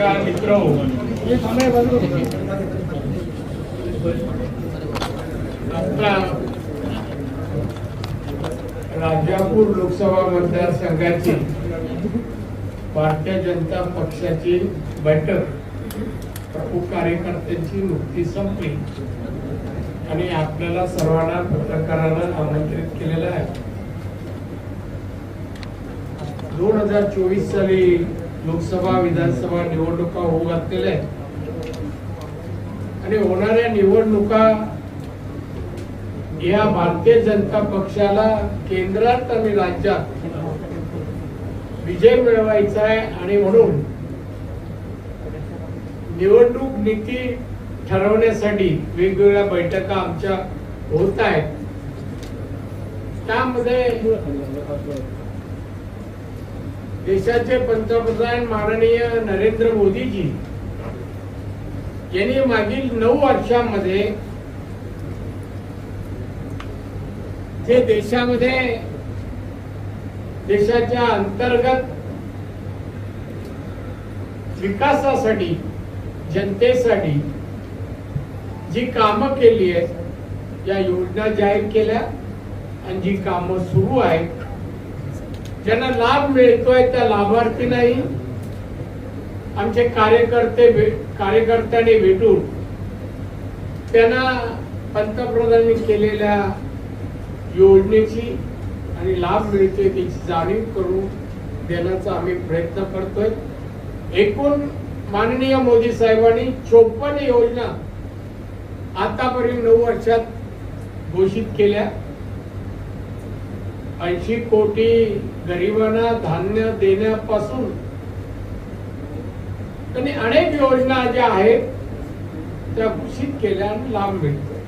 पत्रकार मित्र आता राजापूर लोकसभा मतदारसंघाची भारतीय जनता पक्षाची बैठक प्रमुख कार्यकर्त्यांची नुकतीच संपली आणि आपल्याला सर्वांना पत्रकारांना आमंत्रित केलेलं आहे. 2024 साली लोकसभा विधानसभा निवडणुका होऊ घातलेल्या आहेत आणि होणाऱ्या निवडणुका या भारतीय जनता पक्षाला केंद्रात आणि राज्यात विजय मिळवायचा आहे आणि म्हणून निवडणूक नीती ठरवण्यासाठी वेगवेगळ्या बैठका आमच्या होत आहेत. त्यामध्ये देशाचे पंतप्रधान माननीय नरेंद्र मोदीजी यांनी मागील 9 वर्षांमध्ये जे देशामध्ये देशाच्या अंतर्गत विकासासाठी जनतेसाठी जी कामं केली आहेत या योजना जाहीर केल्या आणि जी कामं सुरू आहेत ज्यांना लाभ मिळतोय त्या लाभार्थींनाही आमचे कार्यकर्त्यांनी भेटून त्यांना पंतप्रधानांनी केलेल्या योजनेची आणि लाभ मिळतोय त्याची जाणीव करून देण्याचा आम्ही प्रयत्न करतोय. एकूण माननीय मोदी साहेबांनी 54 योजना आतापर्यंत 9 वर्षात घोषित केल्या. 80 कोटी गरिबांना धान्य देण्यापासून त्यांनी अनेक योजना ज्या आहेत त्या घोषित केल्या आणि लाभ मिळतोय.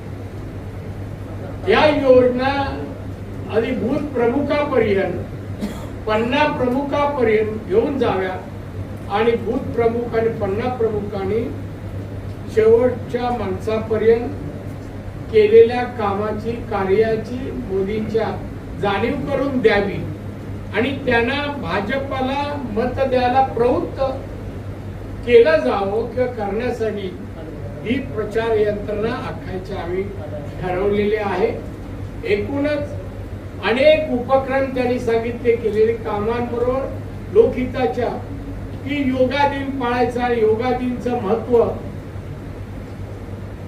या योजना आधी भूत प्रमुखापर्यंत 50 प्रमुखापर्यंत घेऊन जाव्या आणि भूत प्रमुख आणि 50 प्रमुखांनी शेवटच्या माणसापर्यंत केलेल्या कामाची कार्याची मोदींच्या जाणीव करून द्यावी आणि त्यांना भाजपला मत द्यायला प्रवृत्त केलं जावं किंवा करण्यासाठी ही प्रचार यंत्रणा आखायची आम्ही ठरवलेली आहे. एकूणच अनेक उपक्रम त्यांनी सांगितले केलेले कामांबरोबर लोकहिताच्या की योगा दिन पाळायचा. योगा दिनचं महत्व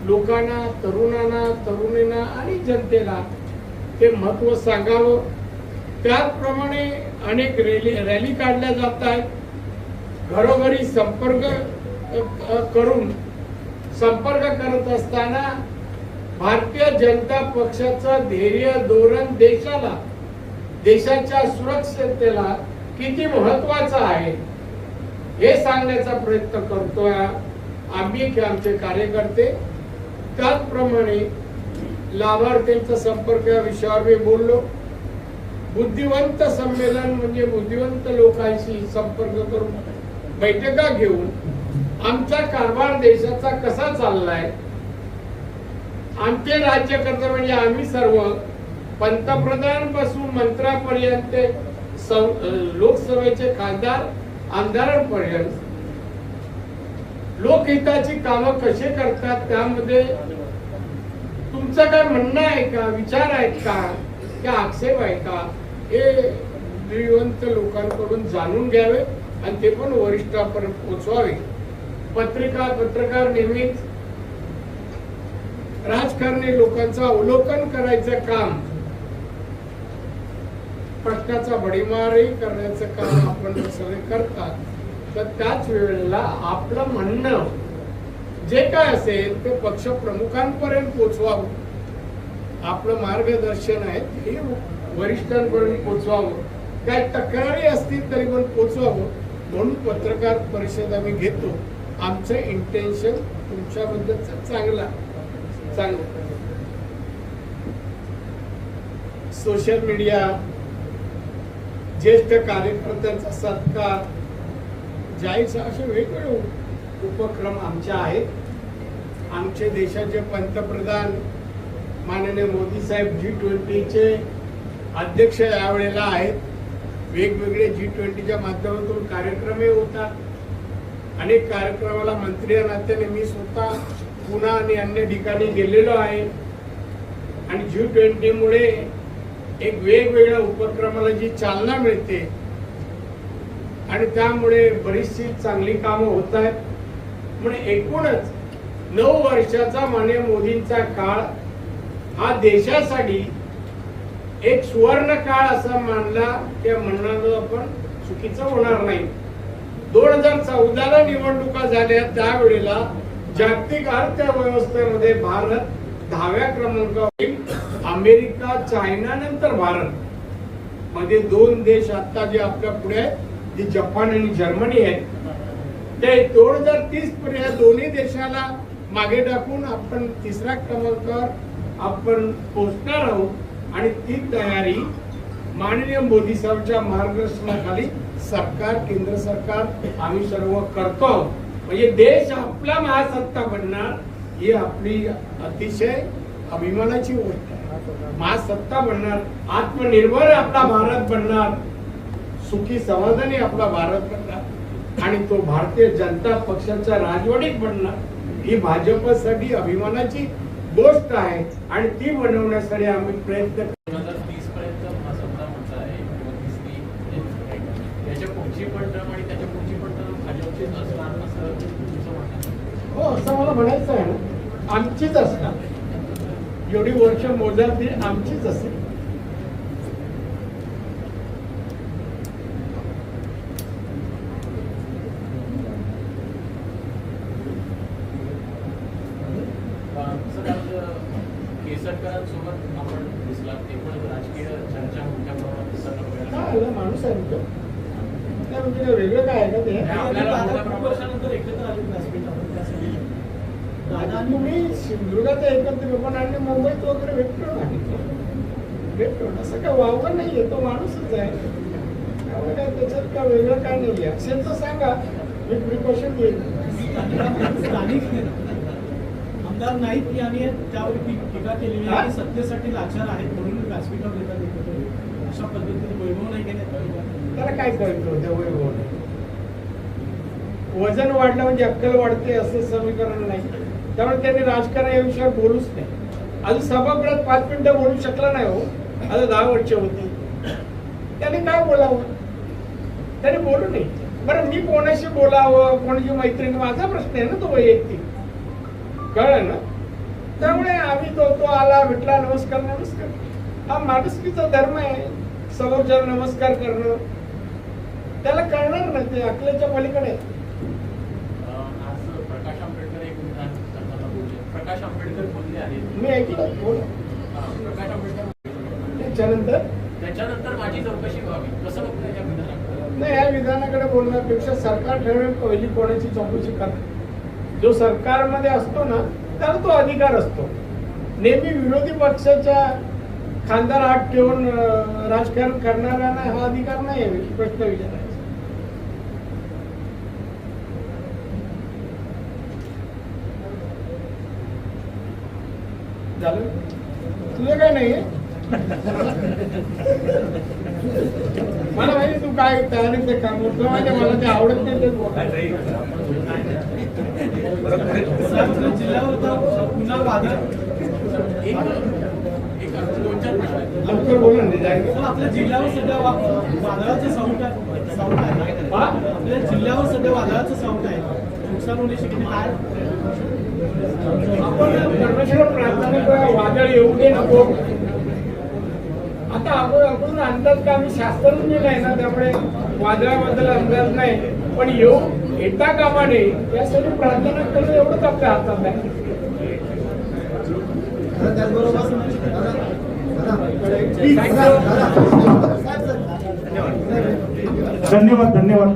लोकांना तरुणांना तरुणींना आणि जनतेला ते महत्व सांगावं. त्याचप्रमाणे अनेक रॅली काढल्या जात आहेत. घरोघरी संपर्क करत असताना भारतीय जनता पक्षाचं ध्येय धोरण देशाच्या सुरक्षिततेला किती महत्वाचं आहे हे सांगण्याचा प्रयत्न करतोय आम्ही की आमचे कार्यकर्ते. त्याचप्रमाणे लाभार्थ्यांचा संपर्क या विषयावर मी बोललो. बुद्धिवंत संमेलन म्हणजे बुद्धिवंत लोकांशी संपर्क करून बैठका घेऊन आमचा कारभार देशाचा कसा चाललाय आमचे राज्यकर्ते म्हणजे आम्ही सर्व पंतप्रधान पासून मंत्र्यापर्यंत लोकसभेचे खासदार आमदारांपर्यंत लोकहिताची कामं कसे करतात त्यामध्ये तुमचं काय म्हणणं आहे का, विचार आहेत का, क्या आक्षेप आहे का हे बुद्धिवंत लोकांकडून जाणून घ्यावे आणि ते पण वरिष्ठांपर्यंत पोहोचवावे. पत्रकार नेहमीच राजकारणी लोकांचं अवलोकन करायचं काम प्रश्नाचा भडीमारही करण्याचं काम आपण सगळे करतात. तर त्याच वेळेला आपलं म्हणणं जे काय असेल ते पक्ष प्रमुखांपर्यंत पोहोचवावं. आपलं मार्गदर्शन आहे हे वरिष्ठांपर्यंत पोहोचवावं. काय तक्रारी असतील तरी पण पोहोचवावं म्हणून पत्रकार परिषद आम्ही घेतो. आमचं इंटेन्शन तुमच्याबद्दलचं चांगलं. सोशल मीडिया ज्येष्ठ कार्यकर्त्यांचा सत्कार जायचं असे वेगवेगळे उपक्रम आमचे आहेत. आमचे देशाचे पंतप्रधान माननीय मोदी साहेब G20चे अध्यक्ष यावेळेला आहेत. वेगवेगळे G20च्या माध्यमातून कार्यक्रमही होतात. अनेक कार्यक्रमाला मंत्री या नात्याने मी स्वतः पुणे आणि अन्य ठिकाणी गेलेलो आहे आणि G20 मुळे एक वेगवेगळ्या उपक्रमाला जी चालना मिळते आणि त्यामुळे बरीचशी चांगली कामं होत आहेत. म्हणजे एकूणच 9 वर्षाचा माननीय मोदींचा काळ हा देशासाठी एक सुवर्ण काळ असा मानला त्या म्हणणं आपण चुकीचं होणार नाही. 2014ला निवडणुका झाल्या त्यावेळेला जागतिक अर्थव्यवस्थेमध्ये भारत 10व्या क्रमांकावर, अमेरिका चायना नंतर भारत मध्ये 2 देश आता जे आपल्या पुढे आहेत जे जपान आणि जर्मनी आहेत. ते 2030 पर्यंत दोन्ही देशाला मागे टाकून आपण 3ऱ्या क्रमांकावर आपण पोहोचणार आहोत आणि ती तयारी माननीय मोदी साहेबांच्या मार्गदर्शनाखाली सरकार, केंद्र सरकार आम्ही सर्व करतो. म्हणजे देश आपला महासत्ता बनणार ही आपली अतिशय अभिमानाची गोष्ट आहे. महासत्ता बनणार, आत्मनिर्भर आपला भारत बनणार, सुखी समाधानी आपला भारत बनणार आणि तो भारतीय जनता पक्षाच्या राजवटीत बनणार ही भाजपसाठी अभिमानाची गोष्ट आहे आणि ती बनवण्यासाठी आम्ही प्रयत्न 2030 पर्यंत महासत्ता म्हणता आहे किंवा 30 याच्या पुढची पण टर्म आणि त्याच्या पुढची पण टर्म भाजपचीच असणार असं तुमचं म्हणणं आहे? हो, असं मला म्हणायचं आहे ना, आमचीच असणार. एवढी वर्ष मोजत ती आमचीच असेल. केसरकरांसोबत आपण दिसला ते पण राजकीय चर्चा मोठ्या प्रमाणात दिसायला काय मिळाली. माणूस आहे तो. काय म्हणजे वेगळं काय आहे का ते? आपल्याला मोठ्या खूप प्रमाणात वर्षानंतर एकत्र आले व्यासपीठावर त्यासाठी. दादा तुम्ही सिंधुदुर्गात एकत्र पण आणि मुंबईत वगैरे भेटतो नाही, भेटतो ना. असं काय वावगं नाहीये, तो माणूसच आहे. त्यामुळे काय त्याच्यात काय वेगळं काय नाहीये. असेल तर सांगा, मी प्रिकॉशन घेईन. स्थानिक आमदार नाईक यांनी त्यावर टीका केलेली आहे की सत्तेसाठी लाचार आहेत म्हणून व्यासपीठावर येतात एकत्र. अशा पद्धतीने वैभव नाही केले. त्याला काय कळतं त्या वैभवाने? वजन वाढलं म्हणजे अक्कल वाढते असं समीकरण नाही. त्यामुळे त्यांनी राजकारण या विषयावर बोलूच नाही. अजून सभागृहात 5 मिनिटं बोलू शकला नाही हो. आता 10 वर्ष होती. त्यांनी काय बोलावं? त्यांनी बोलू नये. बरं, मी कोणाशी बोलावं, कोणाची मैत्रीण, माझा प्रश्न आहे ना तो वैयक्तिक, कळलं ना. त्यामुळे आम्ही तो आला, भेटला, नमस्कार नमस्कार, हा माणुसकीचा धर्म आहे. समोरच्याला नमस्कार करणं त्याला कळणार नाही, ते अकलेच्या पलीकडे. आज प्रकाश आंबेडकर एक विधान करताना बोलले. प्रकाश आंबेडकर बोलले आहेत. मी ऐकलं बोल. प्रकाश त्याच्यानंतर त्याच्यानंतर माझी चौकशी व्हावी कसं बघतो या विधानाकडे? नाही, या विधानाकडे बोलण्यापेक्षा सरकार ठरवेल पहिली कोणाची चौकशी करणार. जो सरकारमध्ये असतो ना त्याला तो अधिकार असतो. नेहमी विरोधी पक्षाच्या खांद्यावर हात ठेवून राजकारण करणाऱ्यांना हा अधिकार नाही आहे प्रश्न विचारायचा. झालं तुझं काय नाहीये? मला माहिती तू काय तयारीत काम करतो. मला ते आवडत नाही ते जिल्ह्यावर पुन्हा वादळ लवकर बोला ना. आपल्या जिल्ह्यावर सध्या वादळाचं साऊंड आहे. आपल्या जिल्ह्यावर सध्या वादळाचं साऊंड आहे. नुकसान होण्याची किती काय आपण परमेश्वर प्रार्थना करूया वादळ येऊ दे नको. आता आपण अंदाज का आम्ही शास्त्रज्ञ नाही ना, त्यामुळे वादळाबद्दल अंदाज नाही. पण येता कामा नये यासाठी प्रार्थना करणं एवढंच आपल्या हातात आहे. धन्यवाद धन्यवाद.